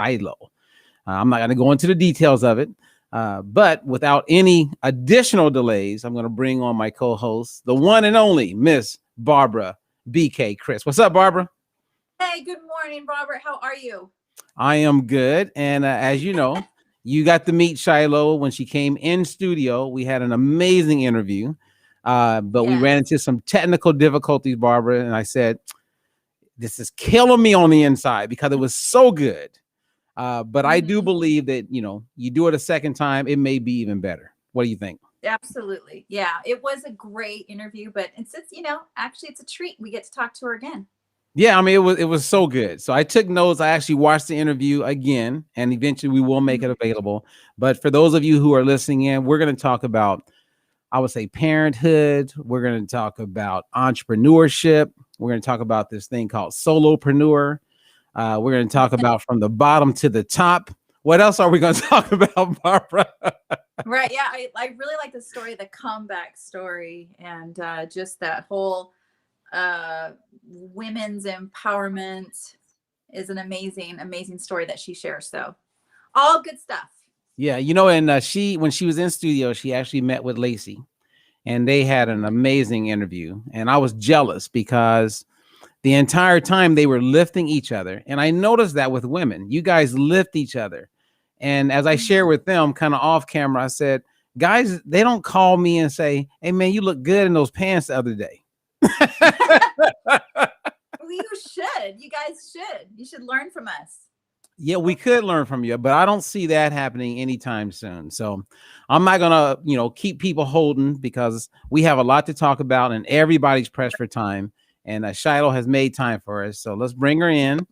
Shylo. I'm not going to go into the details of it, but without any additional delays, I'm going to bring on my co-host, the one and only Miss Barbara BK Kris. What's up, Barbara? Hey, good morning, Robert. How are you? I am good. And as you know, you got to meet Shylo when she came in studio. We had an amazing interview, but we ran into some technical difficulties, Barbara. And I said, this is killing me on the inside because it was so good. But I do believe that, you do it a second time, it may be even better. What do you think? Absolutely. Yeah, it was a great interview, but it's actually it's a treat. We get to talk to her again. Yeah, I mean, it was so good. So I took notes. I actually watched the interview again, and eventually we will make it available. But for those of you who are listening in, we're going to talk about, I would say, parenthood. We're going to talk about entrepreneurship. We're going to talk about this thing called solopreneur. We're going to talk about from the bottom to the top. What else are we going to talk about, Barbara? Right. Yeah, I really like the story, the comeback story, and just that whole women's empowerment is an amazing story that she shares. So all good stuff. Yeah, and when she was in studio, she actually met with Lacey, and they had an amazing interview. And I was jealous because the entire time they were lifting each other. And I noticed that with women, you guys lift each other. And as I share with them kind of off camera, I said, guys, they don't call me and say, hey man, you look good in those pants the other day. Well, you should. You guys should. You should learn from us. Yeah, we could learn from you, but I don't see that happening anytime soon. So I'm not going to, keep people holding because we have a lot to talk about and everybody's pressed for time. And Shylo has made time for us. So let's bring her in.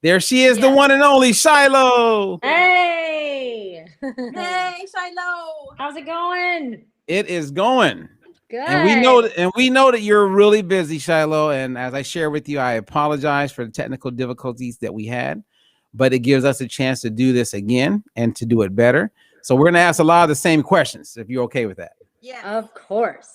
There she is, the one and only Shylo. Hey. Hey, Shylo. How's it going? It is going. Good. And we know that you're really busy, Shylo. And as I share with you, I apologize for the technical difficulties that we had, but it gives us a chance to do this again and to do it better. So we're going to ask a lot of the same questions, if you're okay with that. Yeah, of course.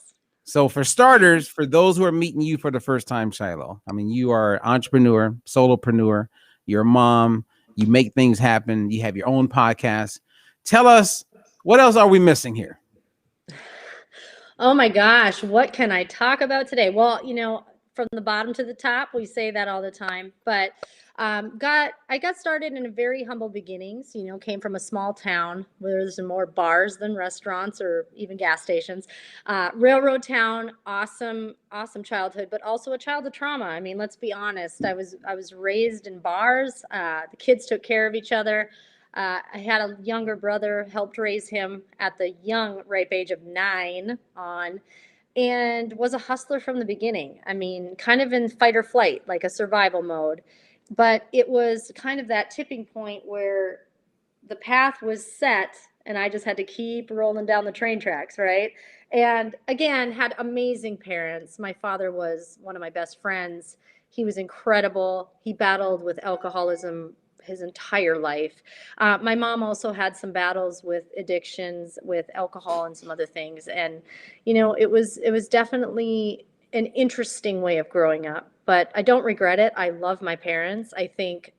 So for starters, for those who are meeting you for the first time, Shylo, I mean, you are an entrepreneur, solopreneur, you're a mom, you make things happen, you have your own podcast. Tell us, what else are we missing here? Oh my gosh, what can I talk about today? Well, from the bottom to the top, we say that all the time, but I got started in a very humble beginnings, came from a small town where there's more bars than restaurants or even gas stations. Railroad town, awesome childhood, but also a child of trauma. I mean, let's be honest. I was raised in bars. The kids took care of each other. I had a younger brother, helped raise him at the young, ripe age of 9 on, and was a hustler from the beginning. I mean, kind of in fight or flight, like a survival mode. But it was kind of that tipping point where the path was set and I just had to keep rolling down the train tracks, right? And again, had amazing parents. My father was one of my best friends. He was incredible. He battled with alcoholism his entire life. My mom also had some battles with addictions, with alcohol and some other things. And, it was definitely an interesting way of growing up, but I don't regret it. I love my parents. I think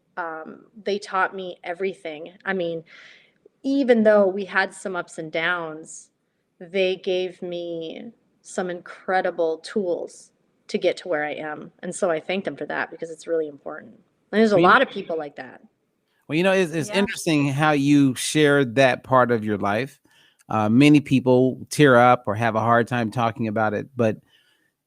they taught me everything. I mean, even though we had some ups and downs, they gave me some incredible tools to get to where I am. And so I thank them for that because it's really important. And there's a lot of people like that. Well, it's interesting how you shared that part of your life. Many people tear up or have a hard time talking about it, but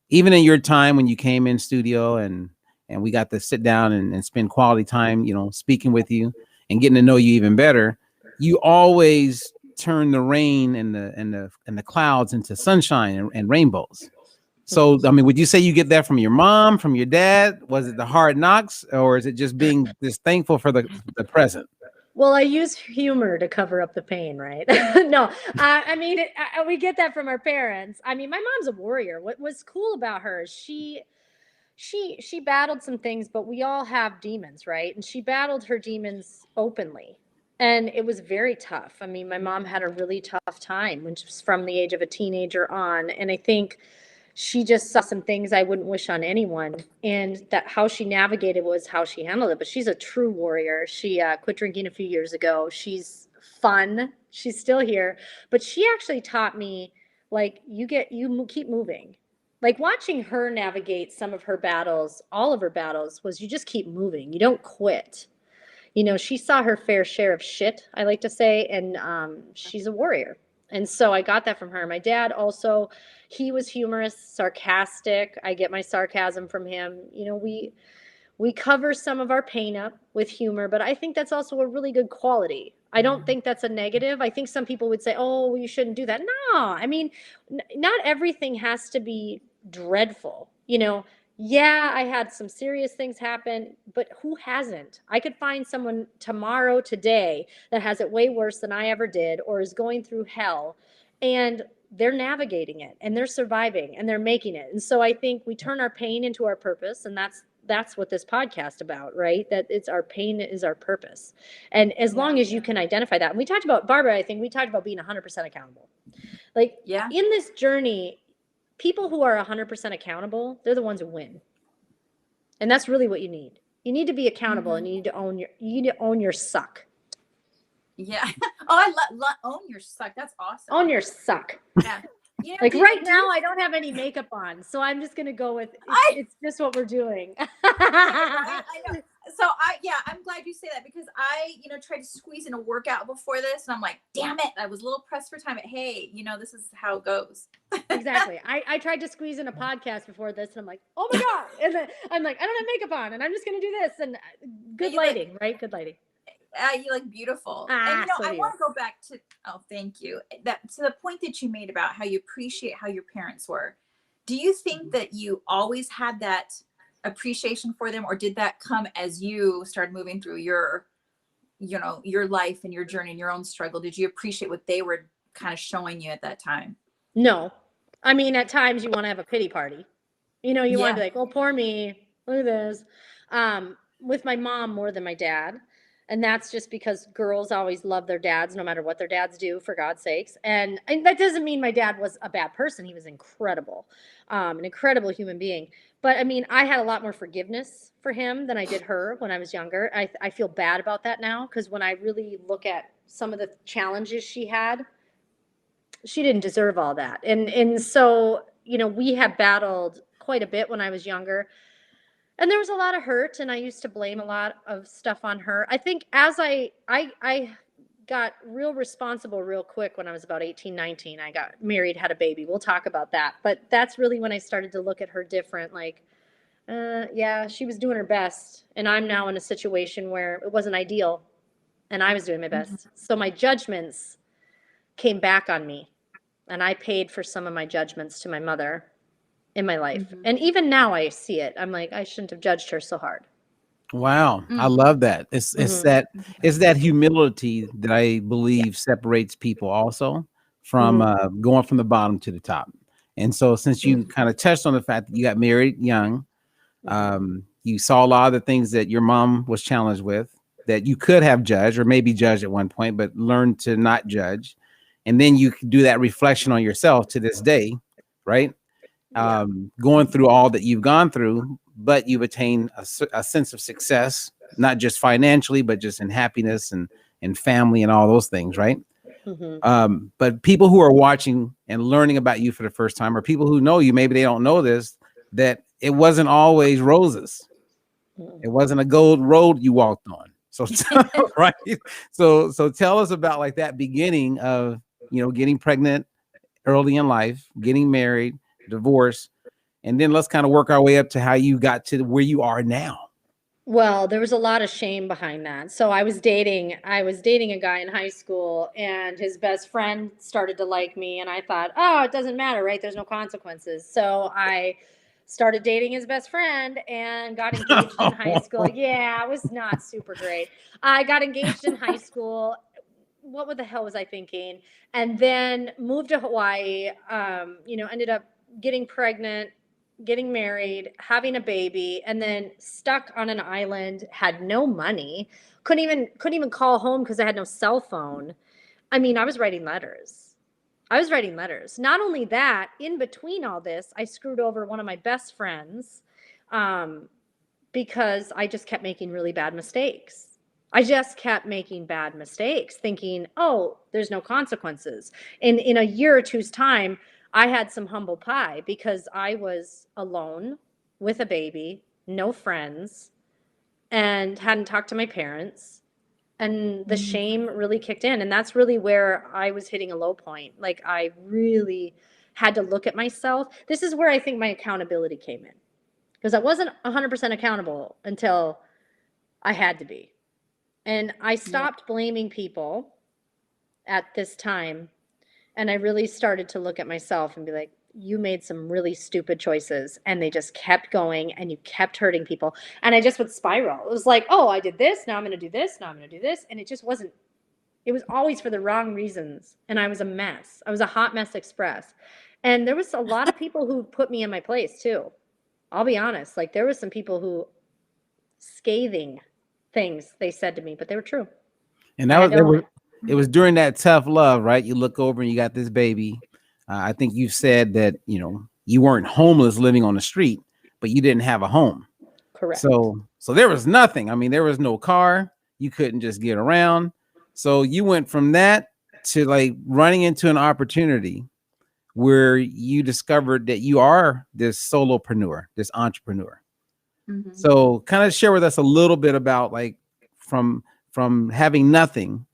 even in your time when you came in studio and we got to sit down and spend quality time, speaking with you and getting to know you even better, you always turn the rain and the clouds into sunshine and rainbows. So, I mean, would you say you get that from your mom, from your dad? Was it the hard knocks, or is it just being just thankful for the present? Well, I use humor to cover up the pain, right? No, I mean, we get that from our parents. I mean, my mom's a warrior. What was cool about her is she battled some things, but we all have demons, right? And she battled her demons openly. And it was very tough. I mean, my mom had a really tough time when she was from the age of a teenager on. And I think she just saw some things I wouldn't wish on anyone, and that how she navigated was how she handled it. But she's a true warrior. She quit drinking a few years ago. She's fun. She's still here, but she actually taught me, like, you keep moving. Like, watching her navigate some of her battles, all of her battles, was you just keep moving. You don't quit. You know, she saw her fair share of shit, I like to say, and she's a warrior. And so I got that from her. My dad also, he was humorous, sarcastic. I get my sarcasm from him. You know, we cover some of our pain up with humor, but I think that's also a really good quality. I don't think that's a negative. I think some people would say, oh, well, you shouldn't do that. No, I mean, not everything has to be dreadful. You know, yeah, I had some serious things happen, but who hasn't? I could find someone tomorrow, today, that has it way worse than I ever did, or is going through hell, and they're navigating it, and they're surviving, and they're making it. And so I think we turn our pain into our purpose, and that's what this podcast about, right? That it's our pain is our purpose. And as long as you can identify that. And we talked about, Barbara, I think we talked about being 100% accountable. Like, in this journey, people who are 100% accountable, they're the ones who win. And that's really what you need. You need to be accountable, and you need to own your suck. Yeah. Oh, I own your suck. That's awesome. Own your suck. Yeah. You know, like right now, I don't have any makeup on, so I'm just gonna go with it's just what we're doing. I know. So I'm glad you say that, because I, tried to squeeze in a workout before this, and I'm like, damn it, I was a little pressed for time. But hey, this is how it goes. Exactly. I tried to squeeze in a podcast before this, and I'm like, oh my god, and then I'm like, I don't have makeup on, and I'm just gonna do this, and good lighting, right? Good lighting. You look beautiful. And so I want to go back to, thank you. To the point that you made about how you appreciate how your parents were. Do you think that you always had that appreciation for them, or did that come as you started moving through your life and your journey and your own struggle? Did you appreciate what they were kind of showing you at that time? No. I mean, at times you want to have a pity party. You want to be like, oh, poor me. Look at this. With my mom more than my dad. And that's just because girls always love their dads, no matter what their dads do, for God's sakes. And that doesn't mean my dad was a bad person. He was incredible, an incredible human being. But I mean, I had a lot more forgiveness for him than I did her when I was younger. I feel bad about that now, because when I really look at some of the challenges she had, she didn't deserve all that. And so, we have battled quite a bit when I was younger. And there was a lot of hurt, and I used to blame a lot of stuff on her. I think as I got real responsible real quick when I was about 18, 19, I got married, had a baby. We'll talk about that. But that's really when I started to look at her different, like, she was doing her best. And I'm now in a situation where it wasn't ideal, and I was doing my best. Mm-hmm. So my judgments came back on me, and I paid for some of my judgments to my mother in my life. Mm-hmm. And even now I see it. I'm like, I shouldn't have judged her so hard. Wow. Mm-hmm. I love that. It's that humility that I believe separates people also from going from the bottom to the top. And so since you kind of touched on the fact that you got married young, you saw a lot of the things that your mom was challenged with that you could have judged, or maybe judged at one point, but learned to not judge. And then you can do that reflection on yourself to this day, right? Going through all that you've gone through, but you've attained a sense of success, not just financially, but just in happiness and family and all those things, right? Mm-hmm. But people who are watching and learning about you for the first time, or people who know you, maybe they don't know this, that it wasn't always roses. It wasn't a gold road you walked on. So, right. So tell us about like that beginning of, getting pregnant early in life, getting married, divorce, and then let's kind of work our way up to how you got to where you are now. Well, there was a lot of shame behind that. So I was dating a guy in high school, and his best friend started to like me, and I thought, oh, it doesn't matter, right? There's no consequences. So I started dating his best friend and got engaged in high school. Yeah, it was not super great. I got engaged in high school. What the hell was I thinking? And then moved to Hawaii, ended up getting pregnant, getting married, having a baby, and then stuck on an island, had no money, couldn't even call home because I had no cell phone. I mean, I was writing letters. I was writing letters. Not only that, in between all this, I screwed over one of my best friends because I just kept making really bad mistakes. I just kept making bad mistakes, thinking, oh, there's no consequences. And in a year or two's time, I had some humble pie because I was alone with a baby, no friends, and hadn't talked to my parents. And the shame really kicked in. And that's really where I was hitting a low point. Like, I really had to look at myself. This is where I think my accountability came in, because I wasn't 100% accountable until I had to be. And I stopped blaming people at this time. And I really started to look at myself and be like, you made some really stupid choices, and they just kept going, and you kept hurting people. And I just would spiral. It was like, oh, I did this. Now I'm going to do this. Now I'm going to do this. And it just wasn't, it was always for the wrong reasons. And I was a mess. I was a hot mess express. And there was a lot of people who put me in my place too. I'll be honest. Like, there was some people who scathing things they said to me, but they were true. And it was during that tough love, right? You look over and you got this baby. I think you've said that, you know, you weren't homeless living on the street, but you didn't have a home. Correct. So there was nothing. I mean, there was no car. You couldn't just get around. So you went from that to like running into an opportunity where you discovered that you are this solopreneur, this entrepreneur. Mm-hmm. So kind of share with us a little bit about like from having nothing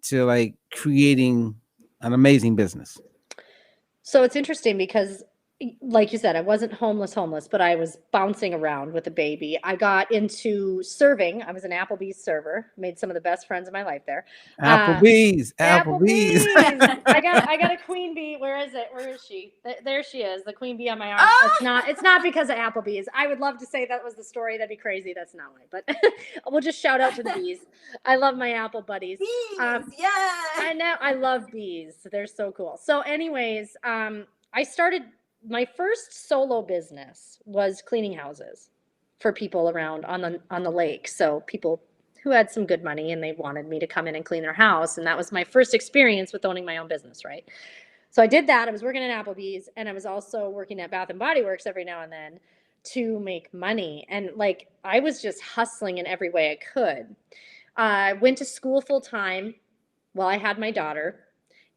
to like creating an amazing business. So it's interesting because, like you said, I wasn't homeless, but I was bouncing around with a baby. I got into serving. I was an Applebee's server. Made some of the best friends of my life there. Applebee's. I got a queen bee. Where is it? Where is she? There she is. The queen bee on my arm. Oh! It's not because of Applebee's. I would love to say that was the story. That'd be crazy. That's not why. But we'll just shout out to the bees. I love my apple buddies. Bees, yeah. I know. I love bees. They're so cool. So, anyways, I started. My first solo business was cleaning houses for people around on the lake. So people who had some good money and they wanted me to come in and clean their house. And that was my first experience with owning my own business, right? So I did that. I was working at Applebee's, and I was also working at Bath and Body Works every now and then to make money. And like, I was just hustling in every way I could. I went to school full time while I had my daughter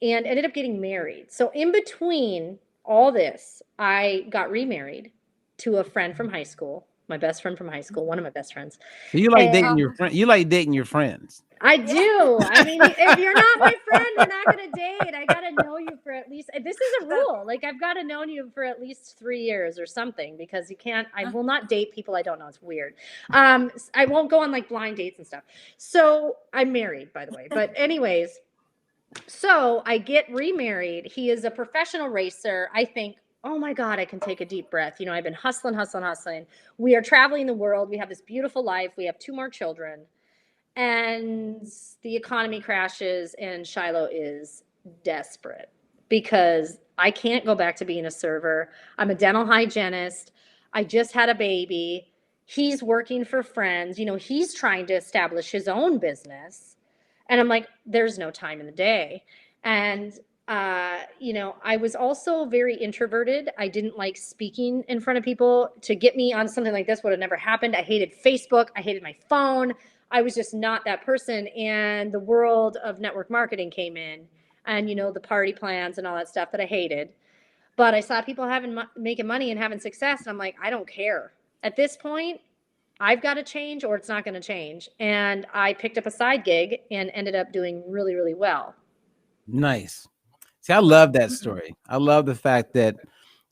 and ended up getting married. So in between all this, I got remarried to a friend from high school, my best friend from high school, one of my best friends. So you like dating your friend? You like dating your friends? I do. I mean, if you're not my friend, we're not going to date. I got to know you for at least, this is a rule. Like, I've got to know you for at least 3 years or something, because you can't, I will not date people I don't know. It's weird. I won't go on like blind dates and stuff. So I'm married, by the way. But anyways, so I get remarried. He is a professional racer. I think, oh my God, I can take a deep breath. You know, I've been hustling. We are traveling the world. We have this beautiful life. We have 2 more children. And the economy crashes, and Shylo is desperate because I can't go back to being a server. I'm a dental hygienist. I just had a baby. He's working for friends. You know, he's trying to establish his own business. And I'm like, there's no time in the day. And, you know, I was also very introverted. I didn't like speaking in front of people. To get me on something like this would have never happened. I hated Facebook. I hated my phone. I was just not that person. And the world of network marketing came in, and, you know, the party plans and all that stuff that I hated. But I saw people making money and having success. And I'm like, I don't care. At this point, I've got to change, or it's not going to change. And I picked up a side gig and ended up doing really, really well. Nice. See, I love that story. I love the fact that,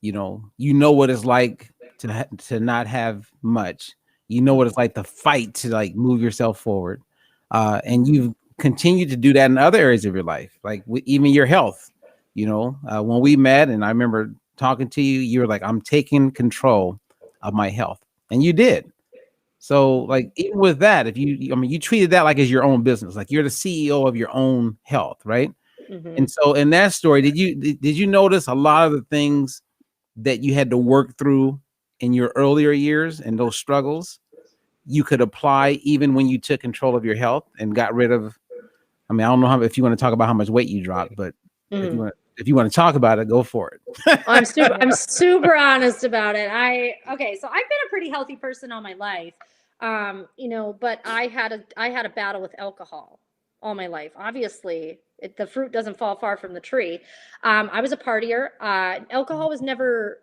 you know what it's like to not have much. You know what it's like to fight to like move yourself forward. And you've continued to do that in other areas of your life, like even your health. You know, when we met and I remember talking to you, you were like, I'm taking control of my health. And you did. So like, even with that, you treated that like as your own business, like you're the CEO of your own health, right? Mm-hmm. And so in that story, did you notice a lot of the things that you had to work through in your earlier years and those struggles you could apply even when you took control of your health and got rid of, I don't know if you want to talk about how much weight you dropped, but if you want to if you want to talk about it, go for it. I'm super honest about it. Okay, so I've been a pretty healthy person all my life. But I had a battle with alcohol all my life. Obviously, the fruit doesn't fall far from the tree. I was a partier. Alcohol was never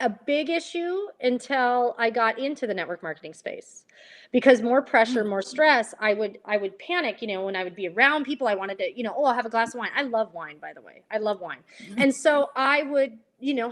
a big issue until I got into the network marketing space, because more pressure, more stress, I would panic, when I would be around people. I wanted to, I'll have a glass of wine. I love wine, by the way. I love wine. And so I would,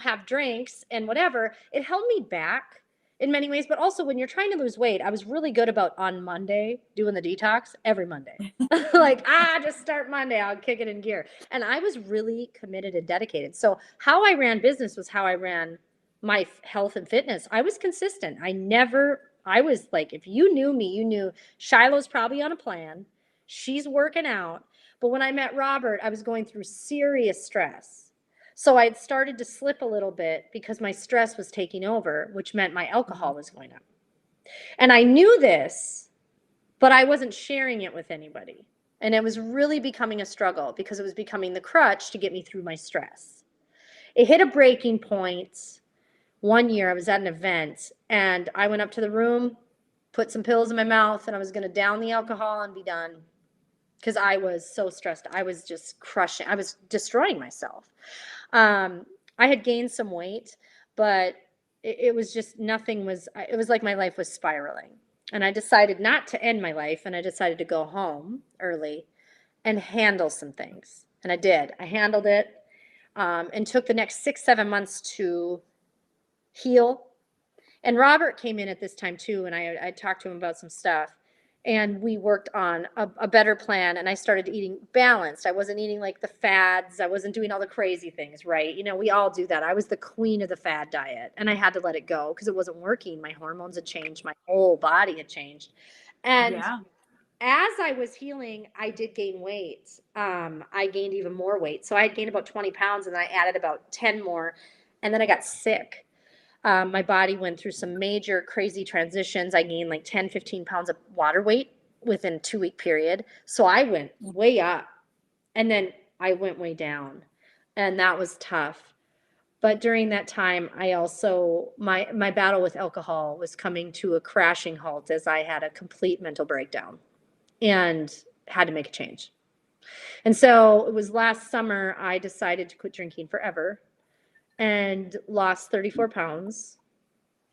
have drinks and whatever. It held me back in many ways, but also when you're trying to lose weight, I was really good about on Monday doing the detox every Monday. Like, just start Monday, I'll kick it in gear. And I was really committed and dedicated. So how I ran business was how I ran my health and fitness. I was consistent. I was like, if you knew me, you knew Shylo's probably on a plan. She's working out. But when I met Robert, I was going through serious stress. So I had started to slip a little bit because my stress was taking over, which meant my alcohol was going up. And I knew this, but I wasn't sharing it with anybody. And it was really becoming a struggle because it was becoming the crutch to get me through my stress. It hit a breaking point. One year I was at an event and I went up to the room, put some pills in my mouth, and I was going to down the alcohol and be done, because I was so stressed. I was just crushing. I was destroying myself. I had gained some weight, but it was just it was like my life was spiraling. And I decided not to end my life, and I decided to go home early and handle some things. And I did. I handled it, and took the next 6-7 months to heal. And Robert came in at this time too, and I talked to him about some stuff, and we worked on a better plan, and I started eating balanced. I wasn't eating like the fads. I wasn't doing all the crazy things, right? We all do that. I was the queen of the fad diet, and I had to let it go because it wasn't working. My hormones had changed. My whole body had changed. And as I was healing, I did gain weight. I gained even more weight. So I had gained about 20 pounds, and I added about 10 more, and then I got sick. My body went through some major crazy transitions. I gained like 10, 15 pounds of water weight within a 2-week period. So I went way up, and then I went way down, and that was tough. But during that time, I also, my battle with alcohol was coming to a crashing halt as I had a complete mental breakdown and had to make a change. And so it was last summer, I decided to quit drinking forever and lost 34 pounds,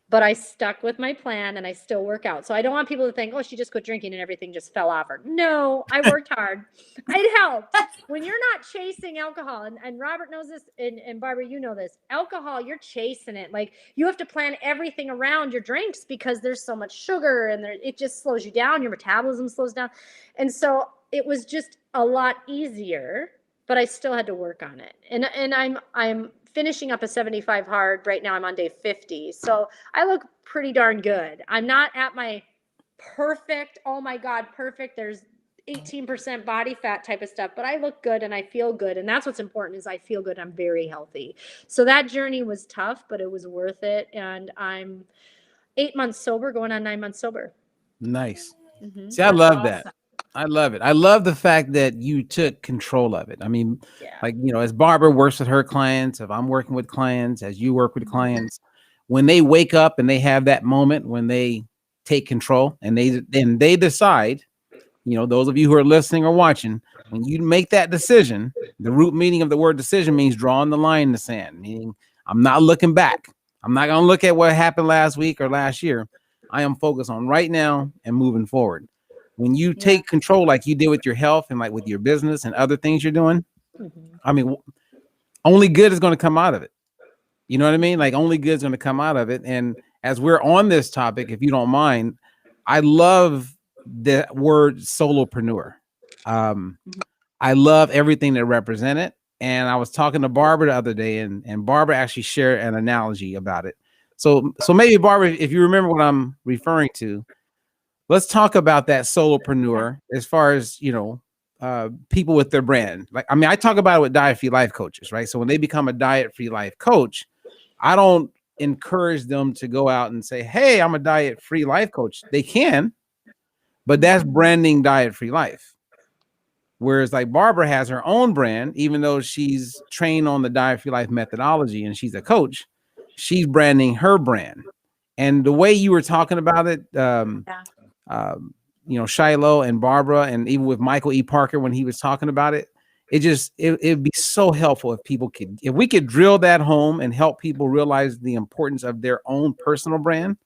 but I stuck with my plan and I still work out. So I don't want people to think, oh, she just quit drinking and everything just fell off her. No, I worked hard. It helped. When you're not chasing alcohol, and Robert knows this, and Barbara, you know this, alcohol, you're chasing it. Like, you have to plan everything around your drinks because there's so much sugar and it just slows you down. Your metabolism slows down. And so it was just a lot easier, but I still had to work on it. And I'm finishing up a 75 hard. Right now I'm on day 50. So I look pretty darn good. I'm not at my perfect, oh my God, perfect. There's 18% body fat type of stuff, but I look good and I feel good. And that's what's important, is I feel good. I'm very healthy. So that journey was tough, but it was worth it. And I'm 8 months sober, going on 9 months sober. Nice. See, I love that. I love it. I love the fact that you took control of it. I mean, as Barbara works with her clients, if I'm working with clients, as you work with clients, when they wake up and they have that moment when they take control and they decide, those of you who are listening or watching, when you make that decision, the root meaning of the word decision means drawing the line in the sand, meaning I'm not looking back. I'm not going to look at what happened last week or last year. I am focused on right now and moving forward. When you take control, like you did with your health and like with your business and other things you're doing, I mean, only good is going to come out of it. You know what I mean? Like, only good is going to come out of it. And as we're on this topic, if you don't mind, I love the word solopreneur. I love everything that represented. And I was talking to Barbara the other day, and Barbara actually shared an analogy about it. So maybe, Barbara, if you remember what I'm referring to, let's talk about that solopreneur as far as, people with their brand. Like, I mean, I talk about it with diet-free life coaches, right? So when they become a diet-free life coach, I don't encourage them to go out and say, hey, I'm a diet-free life coach. They can, but that's branding diet-free life. Whereas like Barbara has her own brand, even though she's trained on the Diet for Your Life methodology and she's a coach, she's branding her brand. And the way you were talking about it, you know, Shylo and Barbara, and even with Michael E. Parker, when he was talking about it, it'd be so helpful if we could drill that home and help people realize the importance of their own personal brand.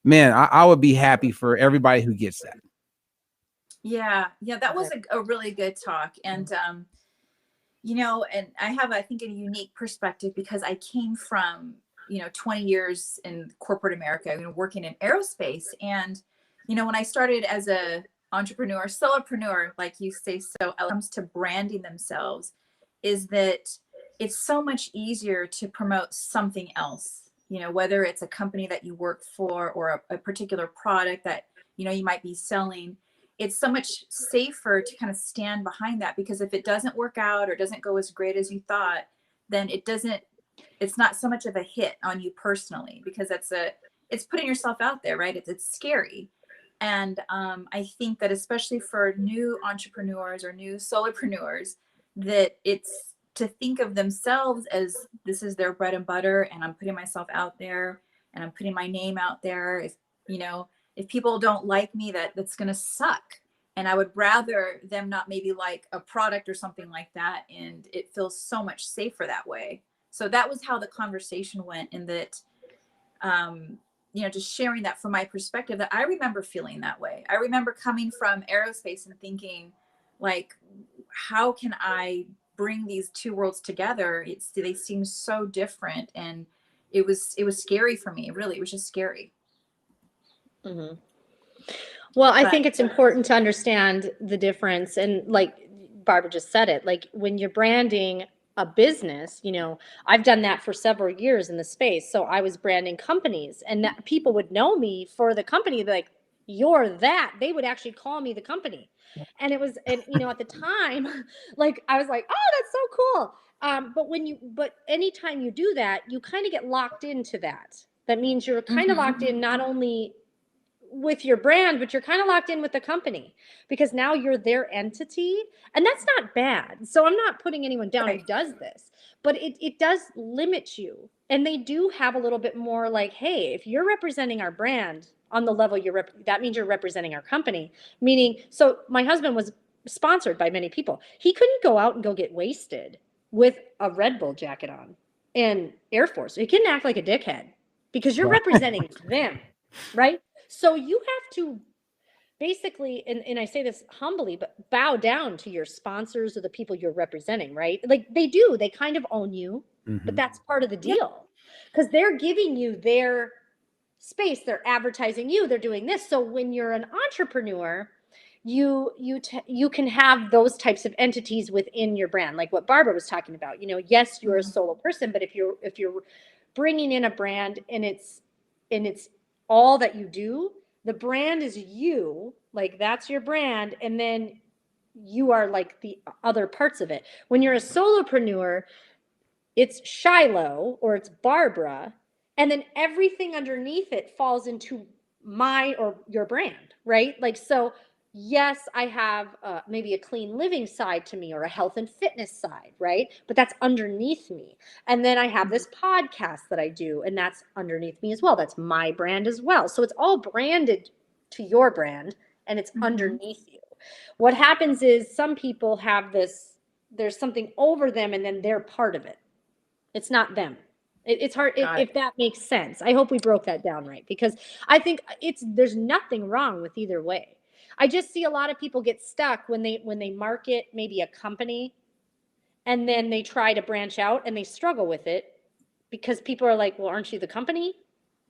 Man, I would be happy for everybody who gets that. Yeah, that was a really good talk. And you know, and I have, I think, a unique perspective because I came from, you know, 20 years in corporate America, you know, working in aerospace. And, you know, when I started as a entrepreneur, solopreneur, like you say, so when it comes to branding themselves, is that it's so much easier to promote something else, you know, whether it's a company that you work for or a particular product that, you know, you might be selling. It's so much safer to kind of stand behind that, because if it doesn't work out or doesn't go as great as you thought, then it's not so much of a hit on you personally, because it's putting yourself out there, right? It's scary. And I think that especially for new entrepreneurs or new solopreneurs, that it's to think of themselves as this is their bread and butter, and I'm putting myself out there and I'm putting my name out there. If, you know, if people don't like me, that's going to suck. And I would rather them not maybe like a product or something like that. And it feels so much safer that way. So that was how the conversation went, in that, you know, just sharing that from my perspective, that I remember feeling that way. I remember coming from aerospace and thinking, like, how can I bring these two worlds together? They seem so different. And it was scary for me. Really, it was just scary. Mm-hmm. Well, I think it's important to understand the difference. And like Barbara just said it, like when you're branding a business, you know, I've done that for several years in the space. So I was branding companies, and that people would know me for the company, like, you're that. They would actually call me the company. And it was, and you know, at the time, like I was like, oh, that's so cool. But anytime you do that, you kind of get locked into that. That means you're kind of locked in, not only with your brand, but you're kind of locked in with the company, because now you're their entity, and that's not bad. So I'm not putting anyone down who does this, but it does limit you. And they do have a little bit more like, hey, if you're representing our brand on the level that means you're representing our company. Meaning, so my husband was sponsored by many people. He couldn't go out and go get wasted with a Red Bull jacket on and Air Force. He couldn't act like a dickhead, because you're representing them, right? So you have to basically, and I say this humbly, but bow down to your sponsors or the people you're representing, right? Like they kind of own you, but that's part of the deal, because they're giving you their space, they're advertising you, they're doing this. So when you're an entrepreneur, you can have those types of entities within your brand, like what Barbara was talking about. You know, yes, you're a solo person, but if you're bringing in a brand and it's all that you do, the brand is you, like that's your brand, and then you are like the other parts of it. When you're a solopreneur, it's Shylo or it's Barbara, and then everything underneath it falls into my or your brand, right? Like, so yes, I have maybe a clean living side to me or a health and fitness side, right? But that's underneath me. And then I have this podcast that I do, and that's underneath me as well. That's my brand as well. So it's all branded to your brand, and it's underneath you. What happens is some people have this, there's something over them, and then they're part of it. It's not them. It's hard if that makes sense. I hope we broke that down right, because I think there's nothing wrong with either way. I just see a lot of people get stuck when they market maybe a company, and then they try to branch out and they struggle with it, because people are like, well, aren't you the company?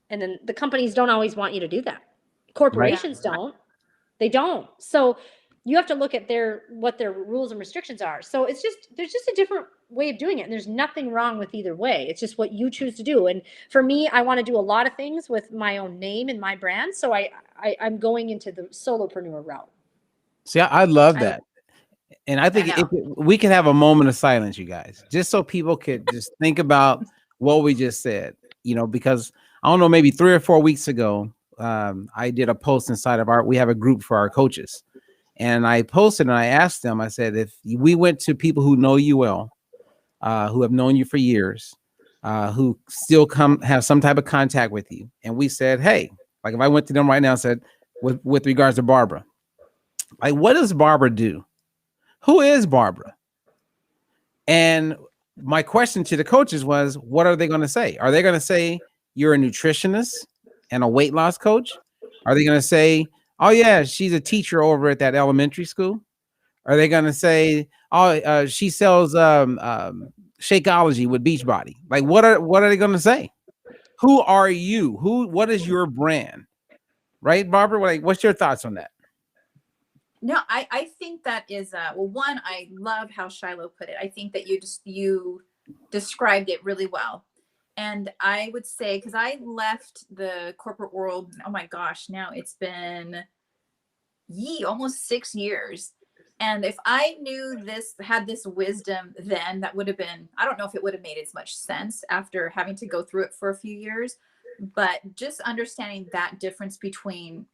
And then the companies don't always want you to do that. Corporations don't. They don't. So you have to look at what their rules and restrictions are. So there's just a different way of doing it. And there's nothing wrong with either way. It's just what you choose to do. And for me, I want to do a lot of things with my own name and my brand. So I'm going into the solopreneur route. See, I love that. And I think we can have a moment of silence, you guys, just so people could just think about what we just said, you know, because I don't know, maybe 3 or 4 weeks ago, I did a post inside of we have a group for our coaches. And I posted and I asked them, I said, if we went to people who know you well, who have known you for years, who still have some type of contact with you, and we said, hey, like if I went to them right now and said, with regards to Barbara, like, what does Barbara do? Who is Barbara? And my question to the coaches was, what are they going to say? Are they going to say you're a nutritionist and a weight loss coach? Are they going to say, oh yeah, she's a teacher over at that elementary school? Are they going to say, oh, she sells Shakeology with Beachbody? Like, what are they going to say? Who are you? What is your brand? Right, Barbara? Like, what's your thoughts on that? No, I think that is, well, one, I love how Shylo put it. I think that you described it really well. And I would say, because I left the corporate world, oh my gosh, now it's been almost 6 years. And if I knew had this wisdom then, that would have been, I don't know if it would have made as much sense after having to go through it for a few years, but just understanding that difference between,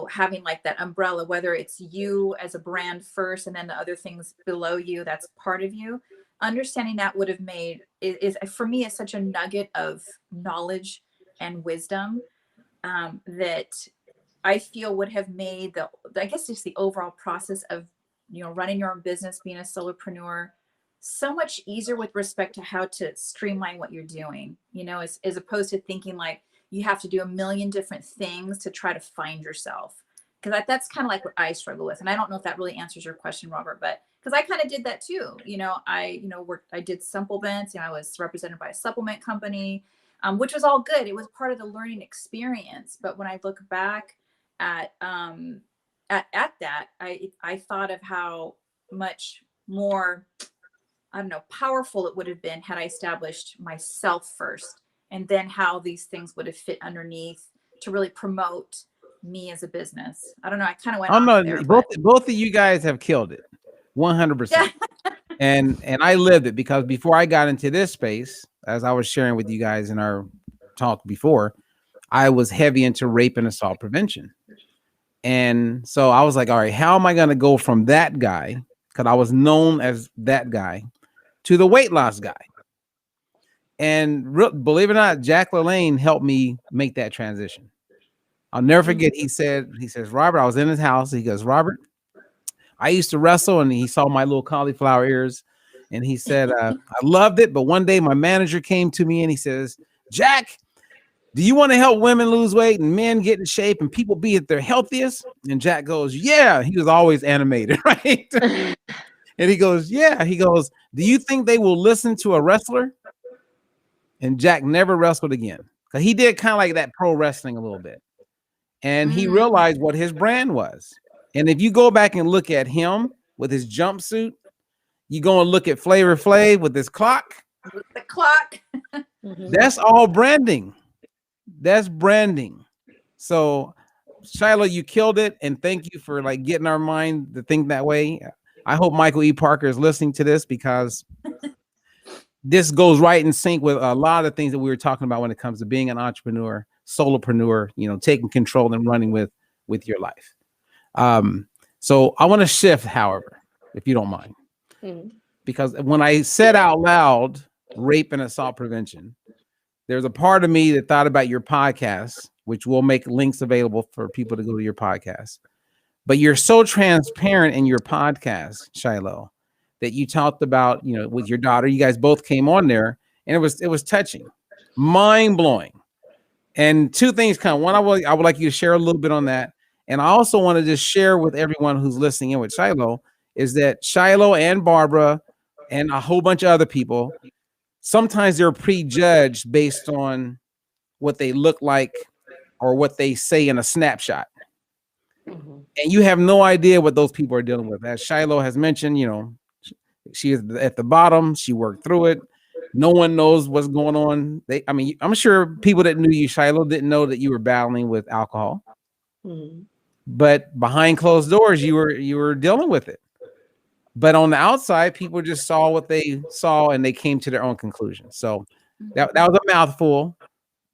having like that umbrella, whether it's you as a brand first and then the other things below you, that's part of you. Understanding that would have made is for me is such a nugget of knowledge and wisdom that I feel would have made just the overall process of, running your own business, being a solopreneur, so much easier with respect to how to streamline what you're doing, as opposed to thinking like you have to do a million different things to try to find yourself. Because that's kind of like what I struggle with. And I don't know if that really answers your question, Robert, but because I kind of did that too. I did supplements, I was represented by a supplement company, which was all good. It was part of the learning experience. But when I look back at that, I thought of how much more, I don't know, powerful it would have been had I established myself first, and then how these things would have fit underneath to really promote me as a business. I don't know. I kind of went off there. Both of you guys have killed it 100%. And I lived it, because before I got into this space, as I was sharing with you guys in our talk before, I was heavy into rape and assault prevention. And so I was like, all right, how am I going to go from that guy, because I was known as that guy, to the weight loss guy? And believe it or not, Jack LaLanne helped me make that transition. I'll never forget. He says, Robert, I was in his house. He goes, Robert, I used to wrestle, and he saw my little cauliflower ears. And he said, I loved it. But one day my manager came to me and he says, Jack, do you want to help women lose weight and men get in shape and people be at their healthiest? And Jack goes, yeah. He was always animated, right? And he goes, yeah. He goes, do you think they will listen to a wrestler? And Jack never wrestled again, because he did kind of like that pro wrestling a little bit. And he realized what his brand was. And if you go back and look at him with his jumpsuit, you go and look at Flavor Flav with his clock. The clock. That's all branding. That's branding. So Shylo, you killed it. And thank you for like getting our mind to think that way. I hope Michael E. Parker is listening to this, because this goes right in sync with a lot of things that we were talking about when it comes to being an entrepreneur, solopreneur, taking control and running with your life. So I want to shift, however, if you don't mind, because when I said out loud rape and assault prevention, there's a part of me that thought about your podcast, which will make links available for people to go to your podcast. But you're so transparent in your podcast, Shylo, that you talked about, with your daughter. You guys both came on there, and it was touching, mind blowing. And two things one, I would like you to share a little bit on that. And I also want to just share with everyone who's listening in with Shylo is that Shylo and Barbara and a whole bunch of other people, sometimes they're prejudged based on what they look like or what they say in a snapshot. And you have no idea what those people are dealing with. As Shylo has mentioned, she is at the bottom. She worked through it. No one knows what's going on. I'm sure people that knew you, Shylo, didn't know that you were battling with alcohol. But behind closed doors, you were dealing with it. But on the outside, people just saw what they saw, and they came to their own conclusions. So that was a mouthful.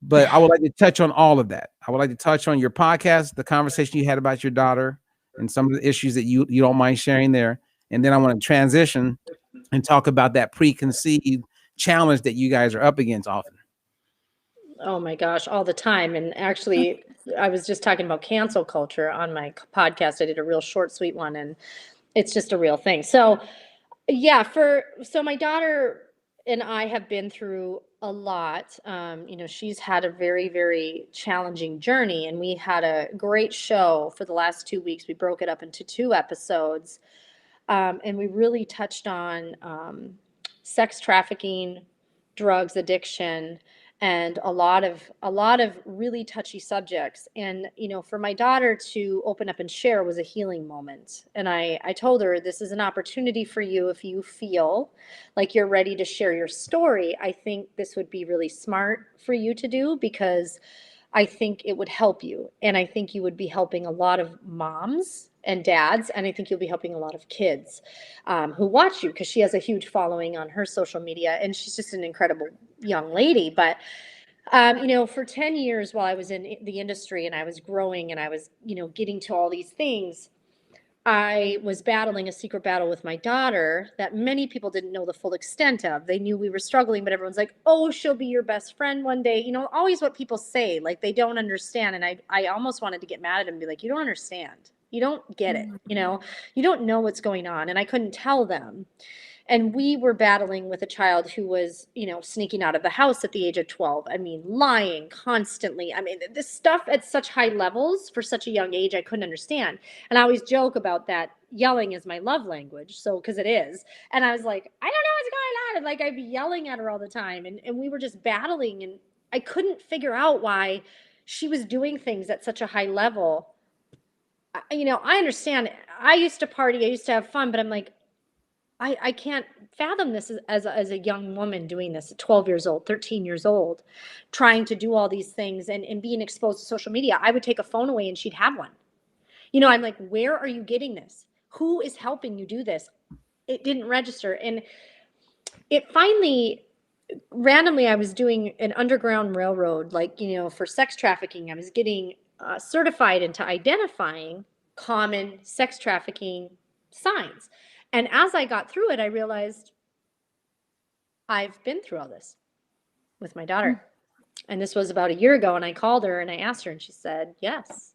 But I would like to touch on all of that. I would like to touch on your podcast, the conversation you had about your daughter, and some of the issues that you don't mind sharing there. And then I want to transition and talk about that preconceived challenge that you guys are up against often. Oh my gosh, all the time. And actually, I was just talking about cancel culture on my podcast. I did a real short, sweet one, and it's just a real thing. So, yeah, so my daughter and I have been through a lot. She's had a very, very challenging journey, and we had a great show for the last 2 weeks. We broke it up into 2 episodes, and we really touched on sex trafficking, drugs addiction, and a lot of really touchy subjects. And for my daughter to open up and share was a healing moment. And I told her, this is an opportunity for you. If you feel like you're ready to share your story, I think this would be really smart for you to do, because I think it would help you. And I think you would be helping a lot of moms and dads. And I think you'll be helping a lot of kids who watch you, because she has a huge following on her social media. And she's just an incredible young lady. But, for 10 years while I was in the industry and I was growing and I was, getting to all these things, I was battling a secret battle with my daughter that many people didn't know the full extent of. They knew we were struggling, but everyone's like, oh, she'll be your best friend one day. Always what people say, like they don't understand. And I almost wanted to get mad at them and be like, you don't understand. You don't get it. You don't know what's going on. And I couldn't tell them. And we were battling with a child who was, sneaking out of the house at the age of 12. I mean, lying constantly. I mean, this stuff at such high levels for such a young age, I couldn't understand. And I always joke about that. Yelling is my love language. So, because it is. And I was like, I don't know what's going on. And like, I'd be yelling at her all the time. And we were just battling. And I couldn't figure out why she was doing things at such a high level. I understand. I used to party. I used to have fun. But I'm like, I can't fathom this as a young woman doing this at 12 years old, 13 years old, trying to do all these things and being exposed to social media. I would take a phone away and she'd have one. I'm like, where are you getting this? Who is helping you do this? It didn't register. And it finally, randomly, I was doing an underground railroad, for sex trafficking. I was getting certified into identifying common sex trafficking signs. And as I got through it, I realized I've been through all this with my daughter. And this was about a year ago. And I called her and I asked her, and she said, yes,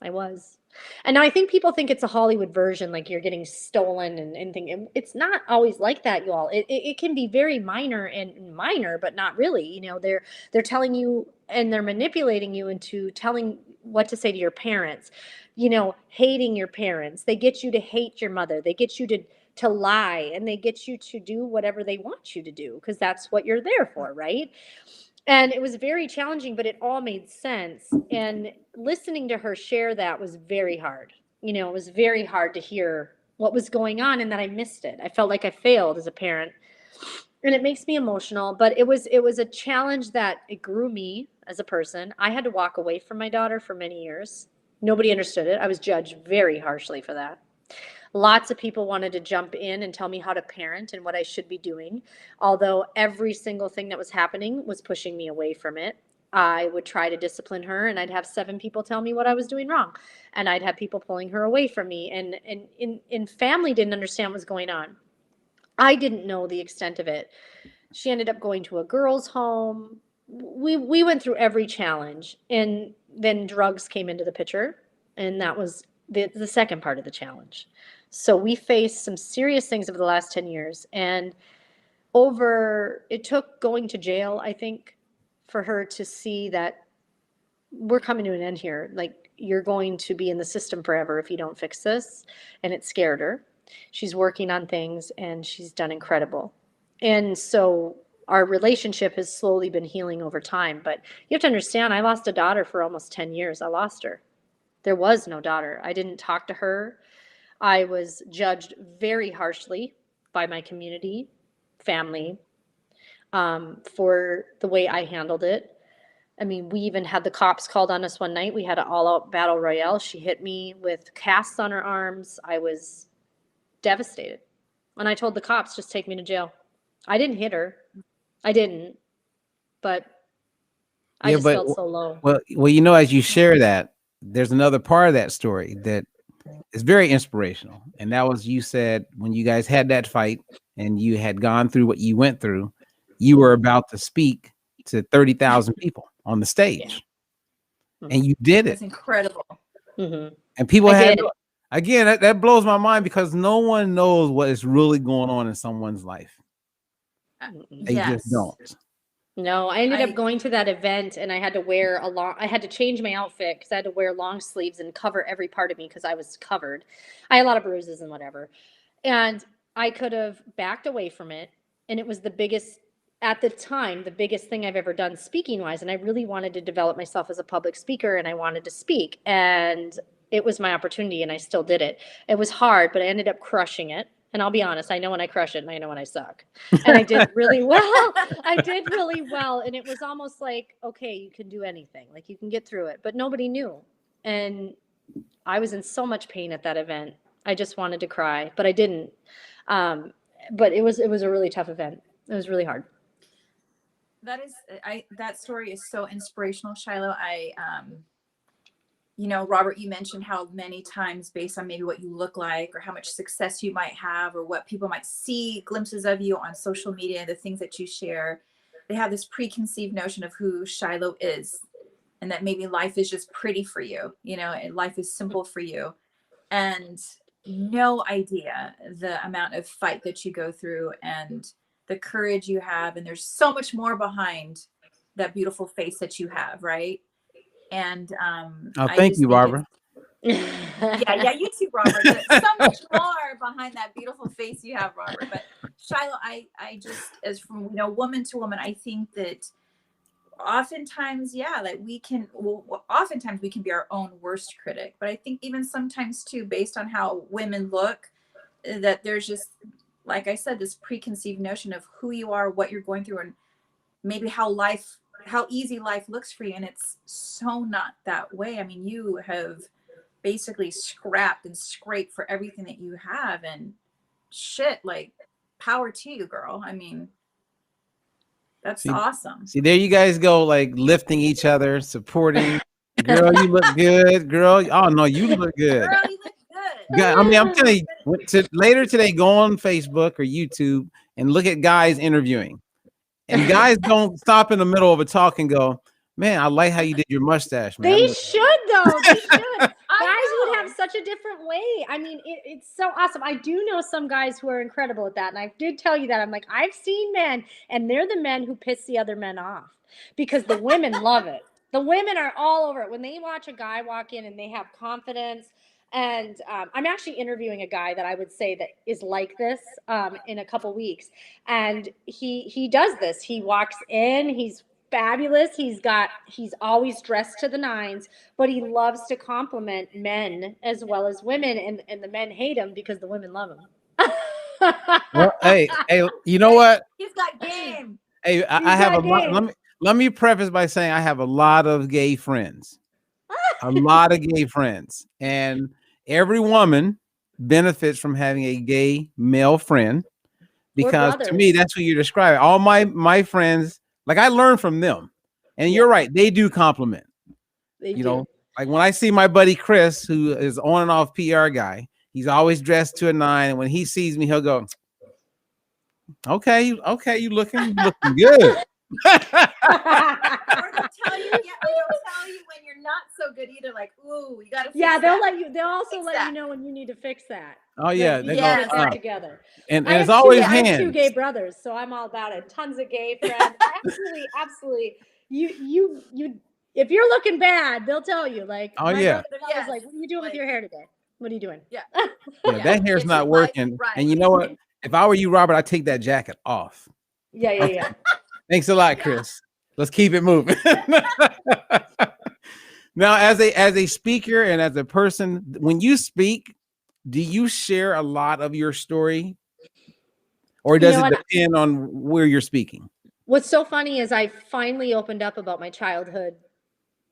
I was. And now I think people think it's a Hollywood version, like you're getting stolen and anything. It's not always like that, y'all. It can be very minor, but not really. They're telling you and they're manipulating you into telling what to say to your parents, hating your parents. They get you to hate your mother. They get you to lie, and they get you to do whatever they want you to do, because that's what you're there for, right? And it was very challenging, but it all made sense. And listening to her share that was very hard. It was very hard to hear what was going on and that I missed it. I felt like I failed as a parent. And it makes me emotional, but it was a challenge that it grew me as a person. I had to walk away from my daughter for many years. Nobody understood it. I was judged very harshly for that. Lots of people wanted to jump in and tell me how to parent and what I should be doing. Although every single thing that was happening was pushing me away from it. I would try to discipline her and I'd have 7 people tell me what I was doing wrong. And I'd have people pulling her away from me. And family didn't understand what was going on. I didn't know the extent of it. She ended up going to a girls' home. We went through every challenge. And then drugs came into the picture. And that was the second part of the challenge. So we faced some serious things over the last 10 years. And it took going to jail, I think, for her to see that we're coming to an end here. Like, you're going to be in the system forever if you don't fix this. And it scared her. She's working on things and she's done incredible. And so our relationship has slowly been healing over time. But you have to understand, I lost a daughter for almost 10 years. I lost her. There was no daughter. I didn't talk to her. I was judged very harshly by my community, family, for the way I handled it. I mean, we even had the cops called on us one night. We had an all-out battle royale. She hit me with casts on her arms. I was devastated. And I told the cops, just take me to jail. I didn't hit her. I didn't. But I just felt so low. Well, as you share that, there's another part of that story that it's very inspirational. And that was, you said, when you guys had that fight and you had gone through what you went through, you were about to speak to 30,000 people on the stage. Yeah. And you did it. That's incredible. Mm-hmm. And people had, again, that blows my mind, because no one knows what is really going on in someone's life. They just don't. No, I ended up going to that event, and I had to wear I had to change my outfit because I had to wear long sleeves and cover every part of me because I was covered. I had a lot of bruises and whatever. And I could have backed away from it. And it was the biggest, at the time, the biggest thing I've ever done speaking wise. And I really wanted to develop myself as a public speaker, and I wanted to speak. And it was my opportunity, and I still did it. It was hard, but I ended up crushing it. And I'll be honest, I know when I crush it and I know when I suck. And I did really well. I did really well. And it was almost like, okay, you can do anything. Like, you can get through it. But nobody knew. And I was in so much pain at that event. I just wanted to cry, but I didn't. But it was a really tough event. It was really hard. That story is so inspirational, Shylo. Robert, you mentioned how many times, based on maybe what you look like or how much success you might have or what people might see glimpses of you on social media, the things that you share, they have this preconceived notion of who Shylo is, and that maybe life is just pretty for you, and life is simple for you, and no idea the amount of fight that you go through and the courage you have. And there's so much more behind that beautiful face that you have, right? And thank you, Barbara. Yeah, you too, Robert. There's so much more behind that beautiful face you have, Robert. But Shylo, I just, as from woman to woman, I think that oftentimes, oftentimes we can be our own worst critic. But I think even sometimes too, based on how women look, that there's just, like I said, this preconceived notion of who you are, what you're going through, and maybe how easy life looks for you. And it's so not that way. I mean, you have basically scrapped and scraped for everything that you have, and shit, like, power to you, girl. I mean, that's awesome. See, there you guys go, like lifting each other, supporting. Girl, you look good. Girl, oh no, you look good. Girl, you look good. I mean, I'm telling you, later today, go on Facebook or YouTube and look at guys interviewing. And guys don't stop in the middle of a talk and go, man, I like how you did your mustache, man. They should, though. They should. Guys would have such a different way. I mean, it's so awesome. I do know some guys who are incredible at that. And I did tell you that. I'm like, I've seen men, and they're the men who piss the other men off because the women love it. The women are all over it. When they watch a guy walk in and they have confidence. And I'm actually interviewing a guy that I would say that is like this in a couple weeks. And he does this. He walks in, he's fabulous. He's always dressed to the nines, but he loves to compliment men as well as women. And the men hate him because the women love him. Well, hey, you know what? He's got game. Hey, I have a lot. Let me preface by saying I have a lot of gay friends. A lot of gay friends. And every woman benefits from having a gay male friend, because to me, that's what you're describing. All my friends, like, I learn from them. And you're right, they do compliment. They do. Like when I see my buddy Chris, who is on and off PR guy, he's always dressed to a nine. And when he sees me, he'll go, okay, you looking good. Or they'll tell you when you're not so good either. Like, ooh, you gotta fix that. They'll also let you know when you need to fix that. Oh yeah, they get that together. And it's always hands. I have 2 gay brothers, so I'm all about it. Tons of gay friends. Absolutely. You if you're looking bad, they'll tell you. Like, oh yeah. I was like, what are you doing with your hair today? What are you doing? Yeah. That hair's not working. Right. And you know what? If I were you, Robert, I'd take that jacket off. Yeah. Thanks a lot, Chris. Let's keep it moving. Now, as a speaker and as a person, when you speak, do you share a lot of your story, or does it depend on where you're speaking? What's so funny is I finally opened up about my childhood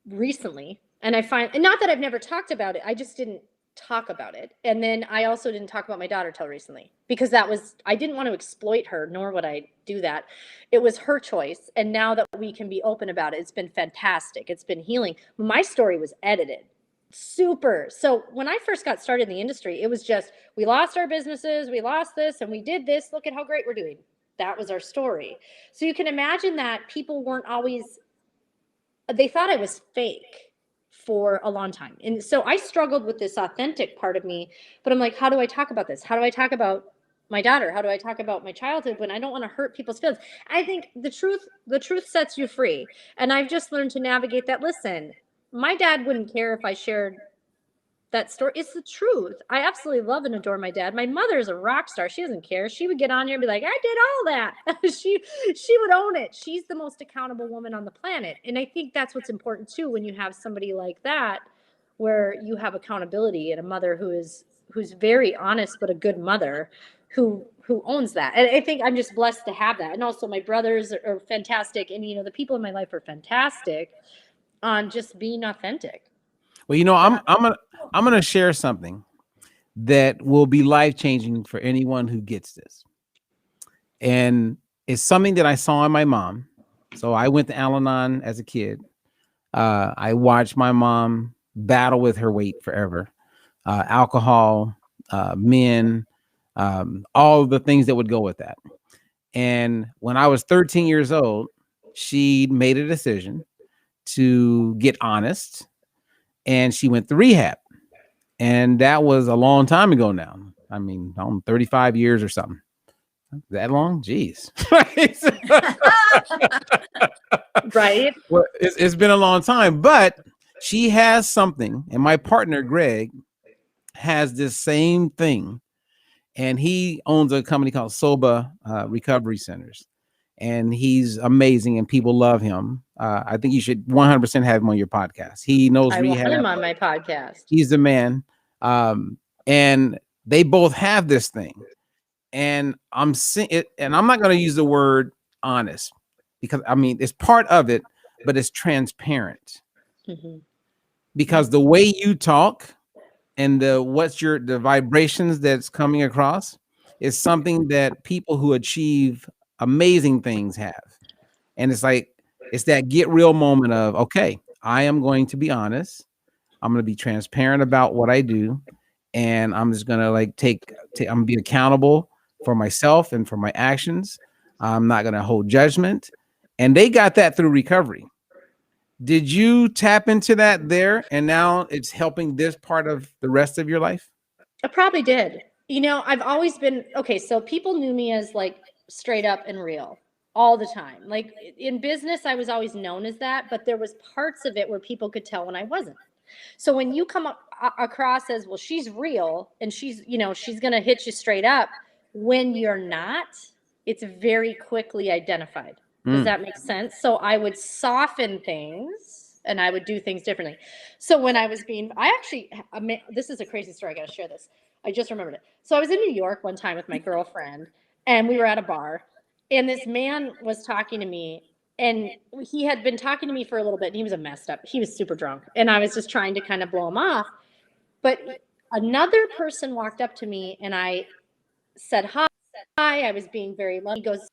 recently, and not that I've never talked about it, I just didn't talk about it. And then I also didn't talk about my daughter till recently, because I didn't want to exploit her, nor would I do that. It was her choice. And now that we can be open about it, it's been fantastic. It's been healing. My story was edited. Super. So when I first got started in the industry, it was just, we lost our businesses, we lost this, and we did this. Look at how great we're doing. That was our story. So you can imagine that people weren't always, they thought I was fake for a long time. And so I struggled with this authentic part of me, but I'm like, how do I talk about this? How do I talk about my daughter? How do I talk about my childhood when I don't want to hurt people's feelings? I think the truth sets you free. And I've just learned to navigate that. Listen, my dad wouldn't care if I shared that story. It's the truth. I absolutely love and adore my dad. My mother is a rock star. She doesn't care. She would get on here and be like, I did all that. she would own it. She's the most accountable woman on the planet. And I think that's what's important too, when you have somebody like that, where you have accountability, and a mother who's very honest, but a good mother who owns that. And I think I'm just blessed to have that. And also my brothers are fantastic. And, the people in my life are fantastic on just being authentic. Well, I'm gonna share something that will be life-changing for anyone who gets this. And it's something that I saw in my mom. So I went to Al-Anon as a kid. I watched my mom battle with her weight forever. Alcohol, men, all the things that would go with that. And when I was 13 years old, she made a decision to get honest, and she went to rehab. And that was a long time ago now. I mean, 35 years or something. That long? Jeez. Right. Well, it's been a long time, but she has something. And my partner, Greg, has this same thing. And he owns a company called Soba Recovery Centers. And he's amazing, and people love him. I think you should 100% have him on your podcast. He knows rehab. I want him on my podcast. He's the man. And they both have this thing. And I'm seeing it, and I'm not going to use the word honest, because I mean, it's part of it, but it's transparent. Mm-hmm. Because the way you talk and the vibrations that's coming across is something that people who achieve amazing things have. And it's that get real moment of, okay, I am going to be honest. I'm going to be transparent about what I do. And I'm just going to I'm going to be accountable for myself and for my actions. I'm not going to hold judgment. And they got that through recovery. Did you tap into that there? And now it's helping this part of the rest of your life? I probably did. I've always been, okay, so people knew me as straight up and real all the time. Like in business, I was always known as that, but there was parts of it where people could tell when I wasn't. So when you come across as, well, she's real and she's going to hit you straight up, when you're not, it's very quickly identified. Does that make sense? So I would soften things and I would do things differently. So when I was this is a crazy story. I got to share this. I just remembered it. So I was in New York one time with my girlfriend, and we were at a bar, and this man was talking to me, and he had been talking to me for a little bit, and he was he was super drunk, and I was just trying to kind of blow him off. But another person walked up to me, and I said, hi. I was being very loving. He goes,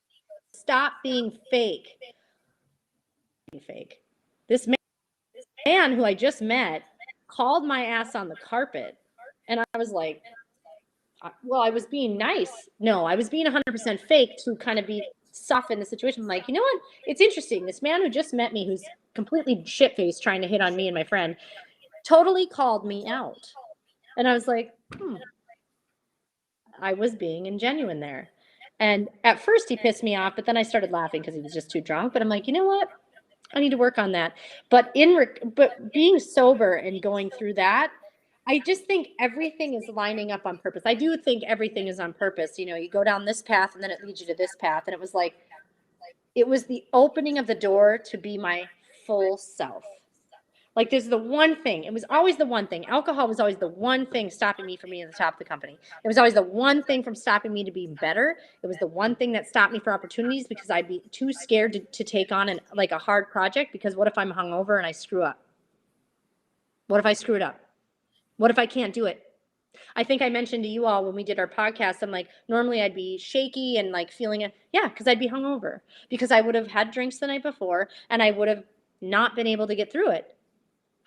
stop being fake. This man who I just met called my ass on the carpet, and I was like, well, I was being nice. No, I was being 100% fake to kind of be soften the situation. I'm like, you know what? It's interesting. This man who just met me, who's completely shit-faced trying to hit on me and my friend, totally called me out. And I was like, I was being ingenuine there. And at first he pissed me off, but then I started laughing because he was just too drunk. But I'm like, you know what? I need to work on that. But being sober and going through that, I just think everything is lining up on purpose. I do think everything is on purpose. You go down this path and then it leads you to this path. And it was the opening of the door to be my full self. Like, there's the one thing. It was always the one thing. Alcohol was always the one thing stopping me from being at the top of the company. It was always the one thing from stopping me to be better. It was the one thing that stopped me for opportunities, because I'd be too scared to take on a hard project, because what if I'm hungover and I screw up? What if I screw it up? What if I can't do it? I think I mentioned to you all when we did our podcast, I'm like, normally I'd be shaky and feeling it. Yeah, because I'd be hungover, because I would have had drinks the night before and I would have not been able to get through it.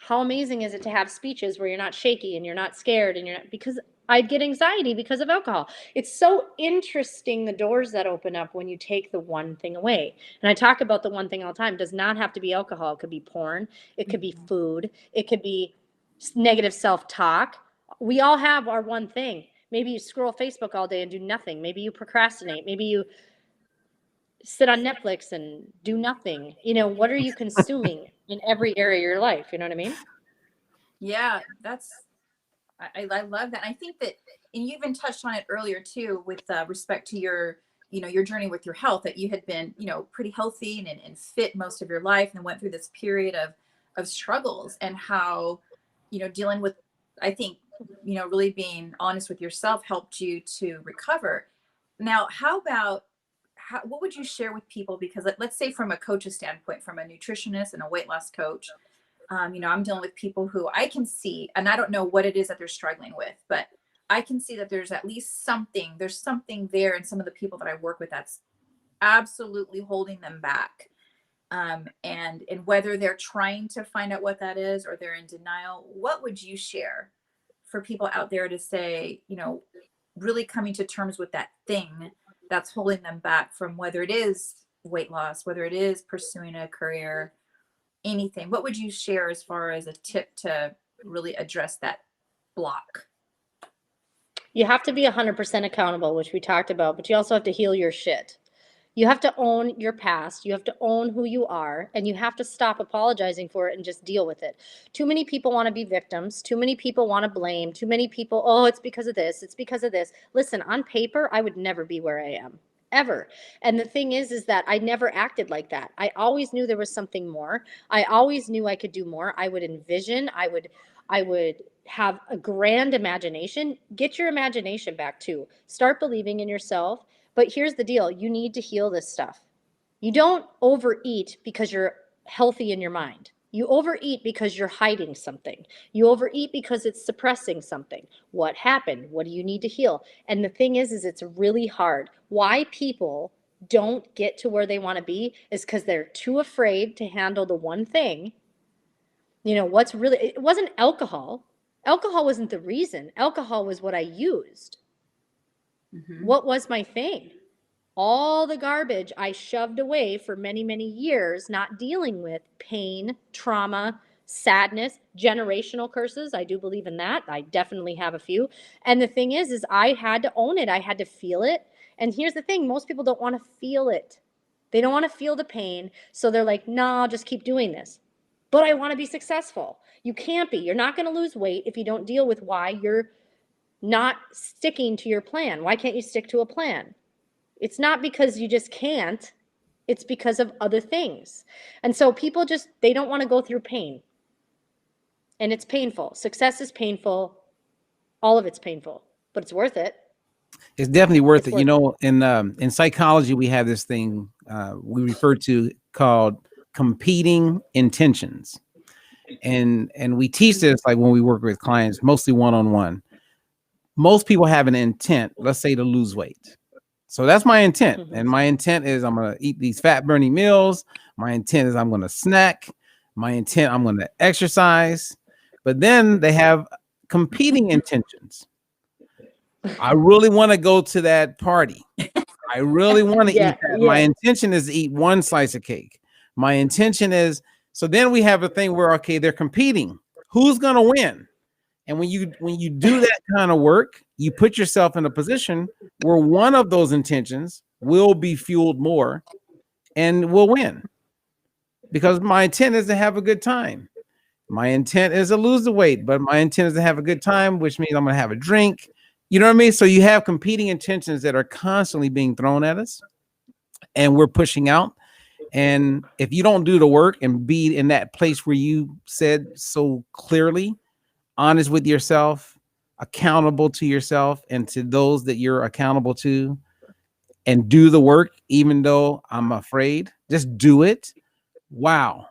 how amazing is it to have speeches where you're not shaky and you're not scared and you're not, because I'd get anxiety because of alcohol. It's so interesting, the doors that open up when you take the one thing away. And I talk about the one thing all the time. It does not have to be alcohol. It could be porn. It could be food. It could be negative self-talk. We all have our one thing. Maybe you scroll Facebook all day and do nothing. Maybe you procrastinate. Maybe you sit on Netflix and do nothing. You know, what are you consuming in every area of your life? You know what I mean? Yeah, I love that. I think that, and you even touched on it earlier too, with respect to your, your journey with your health, that you had been, pretty healthy and fit most of your life, and went through this period of struggles, and how, dealing with, I think, really being honest with yourself helped you to recover. Now, what would you share with people? Because let's say from a coach's standpoint, from a nutritionist and a weight loss coach, I'm dealing with people who I can see, and I don't know what it is that they're struggling with, but I can see that there's at least there's something there in some of the people that I work with that's absolutely holding them back. And whether they're trying to find out what that is or they're in denial, what would you share for people out there to say, really coming to terms with that thing that's holding them back from, whether it is weight loss, whether it is pursuing a career, anything? What would you share as far as a tip to really address that block? You have to be 100% accountable, which we talked about, but you also have to heal your shit. You have to own your past. You have to own who you are, and you have to stop apologizing for it and just deal with it. Too many people want to be victims. Too many people want to blame. Too many people, oh, it's because of this. It's because of this. Listen, on paper, I would never be where I am, ever. And the thing is that I never acted like that. I always knew there was something more. I always knew I could do more. I would envision, I would have a grand imagination. Get your imagination back too. Start believing in yourself. But here's the deal. You need to heal this stuff. You don't overeat because you're healthy in your mind. You overeat because you're hiding something. You overeat because it's suppressing something. What happened? What do you need to heal? And the thing is it's really hard. Why people don't get to where they want to be is because they're too afraid to handle the one thing. It wasn't alcohol. Alcohol wasn't the reason. Alcohol was what I used. Mm-hmm. What was my thing? All the garbage I shoved away for many, many years, not dealing with pain, trauma, sadness, generational curses. I do believe in that. I definitely have a few. And the thing is I had to own it. I had to feel it. And here's the thing. Most people don't want to feel it. They don't want to feel the pain. So they're like, no, I'll just keep doing this. But I want to be successful. You can't be. You're not going to lose weight if you don't deal with why you're not sticking to your plan. Why can't you stick to a plan? It's not because you just can't. It's because of other things. And so people they don't want to go through pain. And it's painful. Success is painful. All of it's painful, but it's worth it. It's definitely worth it. In psychology, we have this thing we refer to called competing intentions. And we teach this like when we work with clients, mostly one-on-one. Most people have an intent, let's say, to lose weight. So that's my intent. Mm-hmm. And my intent is I'm going to eat these fat burning meals. My intent is I'm going to snack. My intent, I'm going to exercise. But then they have competing intentions. I really want to go to that party. I really want to eat that. Yeah. My intention is to eat one slice of cake. My intention is, so then we have a thing where, okay, they're competing. Who's going to win? And when you do that kind of work, you put yourself in a position where one of those intentions will be fueled more and will win. Because my intent is to have a good time. My intent is to lose the weight, but my intent is to have a good time, which means I'm going to have a drink. You know what I mean? So you have competing intentions that are constantly being thrown at us and we're pushing out. And if you don't do the work and be in that place where you said so clearly, honest with yourself, accountable to yourself and to those that you're accountable to, and do the work, even though I'm afraid, just do it. Wow.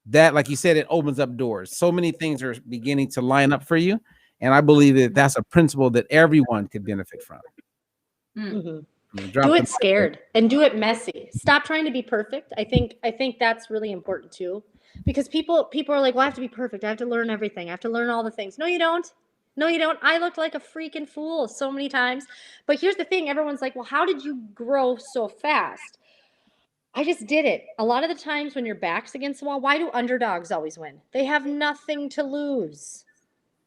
That, like you said, it opens up doors. So many things are beginning to line up for you. And I believe that that's a principle that everyone could benefit from. Mm-hmm. Do it scared and do it messy. Stop trying to be perfect. I think that's really important too, because people are like, well, I have to be perfect. I have to learn everything. I have to learn all the things. No, you don't. No, you don't. I looked like a freaking fool so many times. But here's the thing. Everyone's like, well, how did you grow so fast? I just did it. A lot of the times when your back's against the wall, why do underdogs always win? They have nothing to lose.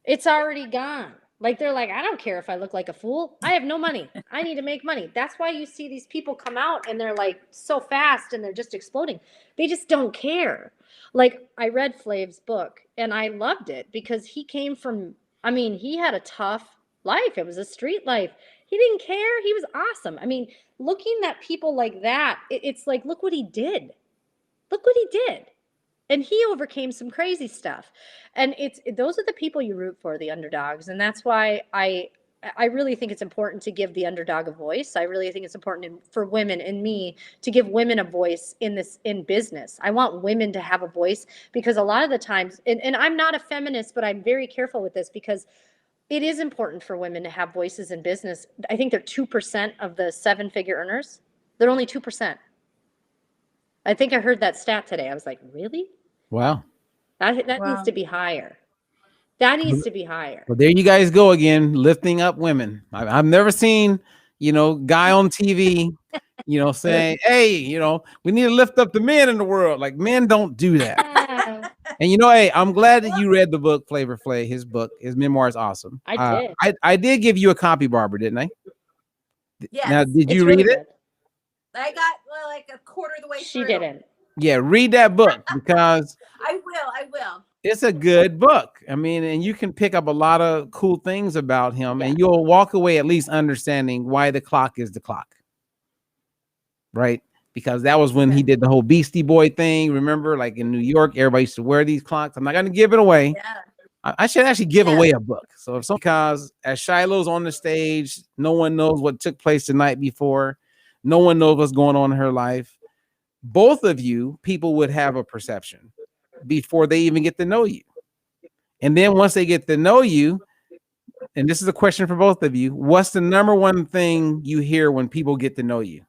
It's already gone. Like, they're like, I don't care if I look like a fool. I have no money. I need to make money. That's why you see these people come out and they're like so fast and they're just exploding. They just don't care. Like, I read Flav's book and I loved it because he came from, I mean, he had a tough life. It was a street life. He didn't care. He was awesome. I mean, looking at people like that, it's like, look what he did. Look what he did. And he overcame some crazy stuff. And those are the people you root for, the underdogs. And that's why I really think it's important to give the underdog a voice. I really think it's important for women and me to give women a voice in business. I want women to have a voice because a lot of the times, and I'm not a feminist, but I'm very careful with this because it is important for women to have voices in business. I think they're 2% of the 7-figure earners. They're only 2%. I think I heard that stat today. I was like, really? Wow. That needs to be higher. That needs to be higher. Well, there you guys go again, lifting up women. I've never seen, guy on TV, saying, hey, we need to lift up the men in the world. Like, men don't do that. And hey, I'm glad that you read the book, Flavor Flav. His memoir is awesome. I did. I did give you a copy, Barbara, didn't I? Yes. Now, did you read it? I got like a quarter of the way through. She didn't. Yeah, read that book because I will. It's a good book. I mean, and you can pick up a lot of cool things about him, and you'll walk away at least understanding why the clock is the clock. Right? Because that was when he did the whole Beastie Boy thing. Remember, like in New York, everybody used to wear these clocks. I'm not going to give it away. Yeah. I should actually give away a book. So because as Shylo's on the stage, no one knows what took place the night before. No one knows what's going on in her life. Both of you, people would have a perception before they even get to know you. And then once they get to know you, and this is a question for both of you, what's the number one thing you hear when people get to know you?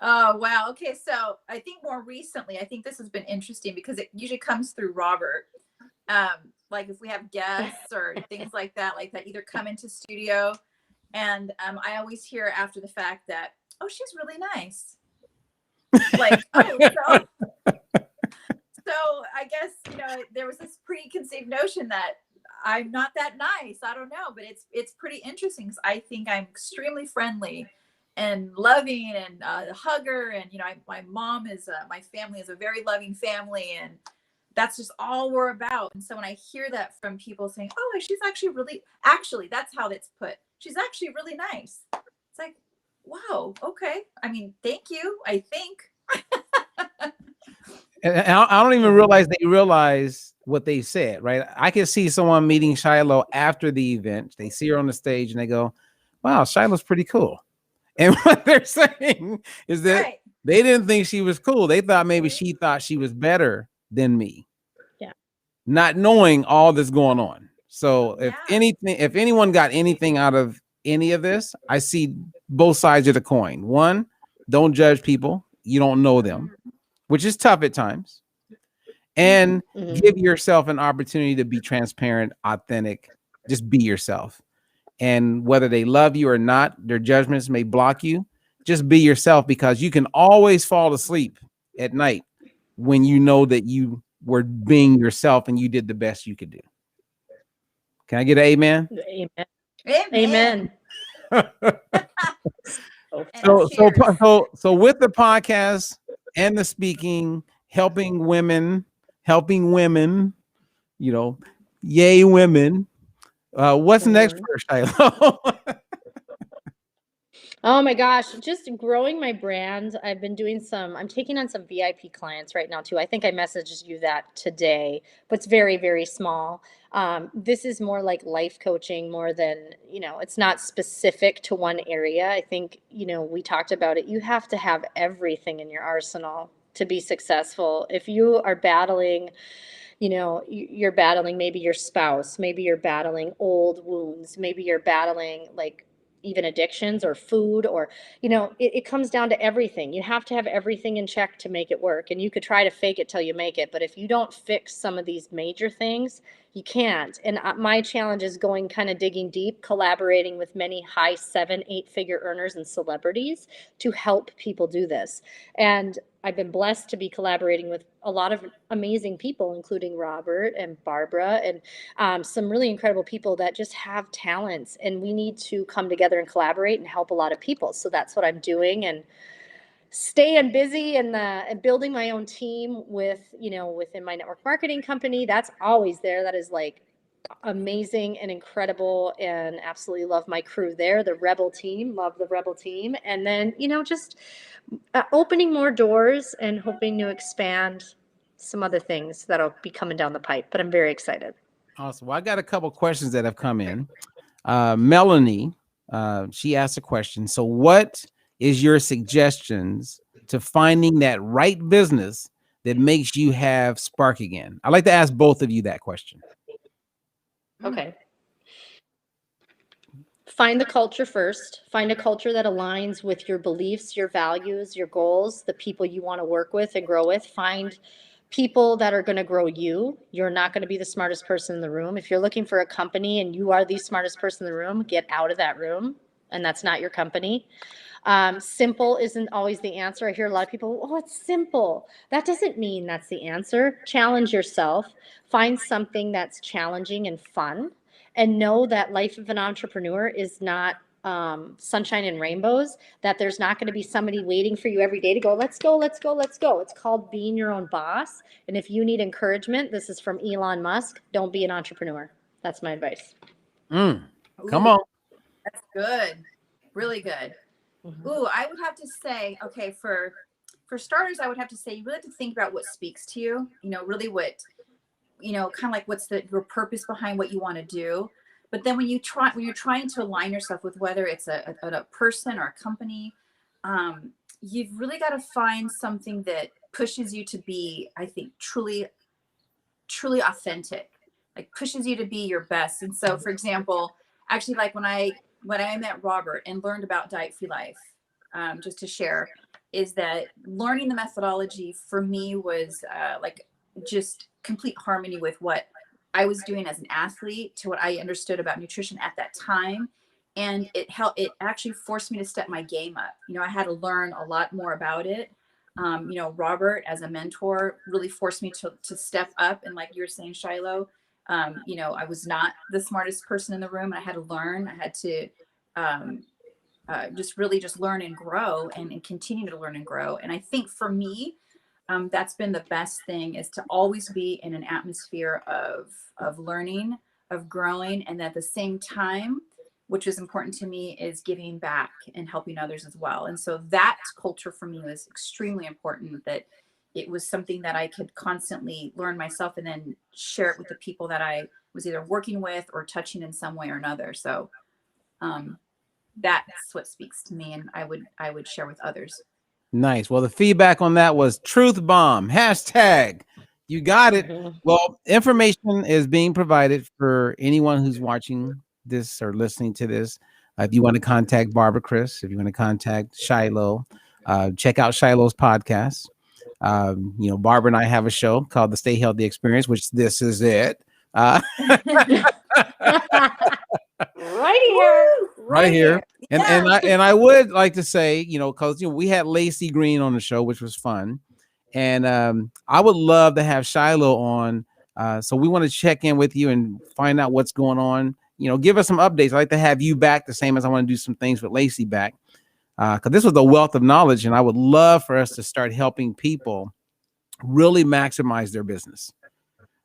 Oh, wow. Okay. So I think more recently, I think this has been interesting because it usually comes through Robert. Like if we have guests or things like that either come into studio. And I always hear after the fact that, oh, she's really nice. Like, oh, so I guess, there was this preconceived notion that I'm not that nice. I don't know, but it's pretty interesting because I think I'm extremely friendly and loving and a hugger. And, my mom is, my family is a very loving family. And that's just all we're about. And so when I hear that from people saying, oh, she's actually, that's how it's put. She's actually really nice. It's like, wow, okay. I mean, thank you, I think. And I don't even realize they realize what they said, right? I can see someone meeting Shylo after the event. They see her on the stage and they go, wow, Shylo's pretty cool. And what they're saying is that they didn't think she was cool. They thought maybe she thought she was better than me. Yeah. Not knowing all that's going on. So if anyone got anything out of any of this, I see both sides of the coin. One, don't judge people. You don't know them, which is tough at times. And give yourself an opportunity to be transparent, authentic, just be yourself. And whether they love you or not, their judgments may block you. Just be yourself because you can always fall asleep at night when you know that you were being yourself and you did the best you could do. Can I get an amen? Amen. So with the podcast and the speaking, helping women, yay women. What's next for Shylo? Oh my gosh, just growing my brand. I'm taking on some VIP clients right now too. I think I messaged you that today, but it's very, very small. This is more like life coaching more than, it's not specific to one area. I think, we talked about it. You have to have everything in your arsenal to be successful. If you are battling, you know, you're battling maybe your spouse, maybe you're battling old wounds, maybe you're battling like even addictions or food, or, you know, it comes down to everything. You have to have everything in check to make it work. And you could try to fake it till you make it. But if you don't fix some of these major things, you can't. And my challenge is going kind of digging deep, collaborating with many high 7-8 figure earners and celebrities to help people do this. And I've been blessed to be collaborating with a lot of amazing people, including Robert and Barbara, and some really incredible people that just have talents. And we need to come together and collaborate and help a lot of people. So that's what I'm doing, and staying busy and building my own team with, you know, within my network marketing company. That's always there. That is like amazing and incredible, and absolutely love my crew there. The Rebel team, love the Rebel team. And then, you know, just opening more doors and hoping to expand some other things that'll be coming down the pipe. But I'm very excited. Awesome. Well, I got a couple questions that have come in. Melanie, she asked a question. So what is your suggestions to finding that right business that makes you have spark again? I'd like to ask both of you that question. Okay. Find the culture first. Find a culture that aligns with your beliefs, your values, your goals, the people you want to work with and grow with. Find people that are going to grow you. You're not going to be the smartest person in the room. If you're looking for a company and you are the smartest person in the room, get out of that room, and that's not your company. Simple isn't always the answer. I hear a lot of people, oh, it's simple. That doesn't mean that's the answer. Challenge yourself. Find something that's challenging and fun, and know that life of an entrepreneur is not sunshine and rainbows, that there's not going to be somebody waiting for you every day to go, let's go, let's go, let's go. It's called being your own boss. And if you need encouragement, this is from Elon Musk, don't be an entrepreneur. That's my advice. Come on. That's good. Really good. Mm-hmm. Ooh, I would have to say, okay, for starters, I would have to say you really have to think about what speaks to you, you know, really what, you know, kind of like what's your purpose behind what you want to do. But then when you're trying to align yourself with whether it's a person or a company, you've really got to find something that pushes you to be, I think, truly authentic, like pushes you to be your best. And so, for example, actually, like when I met Robert and learned about Diet Free Life, just to share, is that learning the methodology for me was like just complete harmony with what I was doing as an athlete to what I understood about nutrition at that time. And it actually forced me to step my game up. You know, I had to learn a lot more about it. You know, Robert as a mentor really forced me to step up. And like you were saying, Shylo, you know, I was not the smartest person in the room. I had to learn. I had to just learn and grow and continue to learn and grow. And I think for me, that's been the best thing, is to always be in an atmosphere of learning, of growing, and at the same time, which is important to me, is giving back and helping others as well. And so that culture for me was extremely important, that it was something that I could constantly learn myself and then share it with the people that I was either working with or touching in some way or another. So that's what speaks to me, and I would share with others. Nice. Well, the feedback on that was truth bomb. Hashtag. You got it. Well, information is being provided for anyone who's watching this or listening to this. If you want to contact Barbara Kris, if you want to contact Shylo, check out Shylo's podcast. You know, Barbara and I have a show called the Stayhealthy Experience, which this is it. Right here. And I would like to say, you know, because we had Lacey Green on the show, which was fun, and I would love to have Shylo on. So we want to check in with you and find out what's going on. You know, give us some updates. I'd like to have you back, the same as I want to do some things with Lacey back, because this was a wealth of knowledge, and I would love for us to start helping people really maximize their business.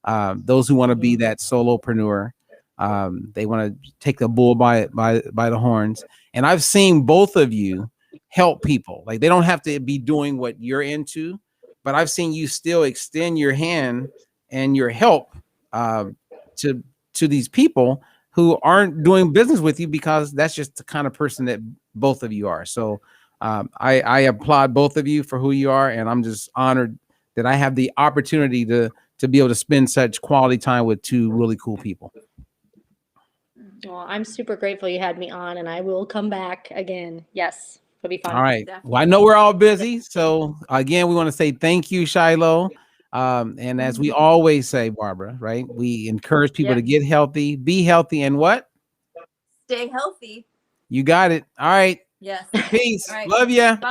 Those who want to be that solopreneur. They want to take the bull by the horns. And I've seen both of you help people. Like, they don't have to be doing what you're into, but I've seen you still extend your hand and your help to these people who aren't doing business with you, because that's just the kind of person that both of you are. So I applaud both of you for who you are, and I'm just honored that I have the opportunity to to be able to spend such quality time with two really cool people. Well, I'm super grateful you had me on, and I will come back again. Yes, it'll be fun. All right. Definitely. Well, I know we're all busy. So again, we want to say thank you, Shylo. And as we always say, Barbara, right? We encourage people to get healthy, be healthy, and what? Stay healthy. You got it. All right. Yes. Peace. All right. Love ya. Bye.